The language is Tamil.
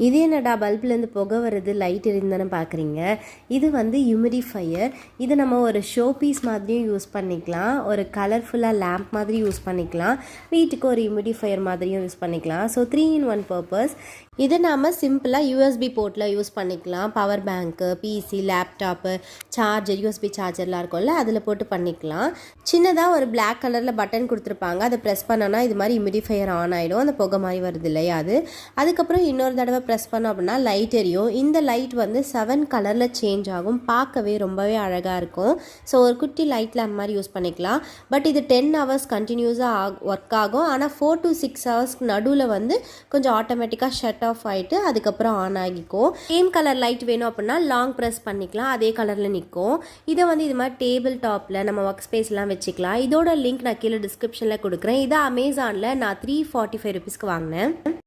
இது என்னடா பல்ப்லேருந்து புகை வருது லைட் எரியுதுன்னு பார்க்குறீங்க. இது வந்து ஹியூமிடிஃபையர். இது நம்ம ஒரு ஷோ பீஸ் மாதிரியும் யூஸ் பண்ணிக்கலாம், ஒரு கலர்ஃபுல்லாக லேம்ப் மாதிரி யூஸ் பண்ணிக்கலாம், வீட்டுக்கு ஒரு ஹியூமிடிஃபையர் மாதிரியும் யூஸ் பண்ணிக்கலாம். So 3-in-1 purpose. இதை நாம் சிம்பிளாக யூஎஸ்பி போர்ட்டில் யூஸ் பண்ணிக்கலாம். பவர் பேங்க்கு, பிசி, லேப்டாப்பு, சார்ஜர், யூஎஸ்பி சார்ஜர்லாம் இருக்கும்ல, அதில் போட்டு பண்ணிக்கலாம். சின்னதாக ஒரு பிளாக் கலரில் பட்டன் கொடுத்துருப்பாங்க, அதை ப்ரெஸ் பண்ணோன்னா இது மாதிரி ஹியூமிடிஃபையர் ஆன் ஆகிடும். அந்த புகை மாதிரி வருது இல்லையா அது. அதுக்கப்புறம் இன்னொரு தடவை ப்ரெஸ் பண்ணோம் அப்படின்னா லைட் எரியும். இந்த லைட் வந்து 7 கலரில் சேஞ்ச் ஆகும். பார்க்கவே ரொம்பவே அழகாக இருக்கும். ஸோ ஒரு குட்டி லைட் லேம்ப் மாதிரி யூஸ் பண்ணிக்கலாம். பட் இது 10 hours கண்டினியூஸாக ஒர்க் ஆகும். ஆனால் 4 to 6 hours நடுவில் வந்து கொஞ்சம் ஆட்டோமேட்டிக்காக ஷட் ஆஃப் ஆகிட்டு அதுக்கப்புறம் ஆன் ஆகிக்கும். சேம் கலர் லைட் வேணும் அப்படின்னா லாங் ப்ரெஸ் பண்ணிக்கலாம், அதே கலரில் நிற்கும். இதை வந்து இது மாதிரி டேபிள் டாப்பில் நம்ம ஒர்க் ஸ்பேஸ்லாம் வச்சுக்கலாம். இதோட லிங்க் நான் கீழே டிஸ்கிரிப்ஷனில் கொடுக்குறேன். இதை அமேசானில் நான் 345 rupeesக்கு வாங்கினேன்.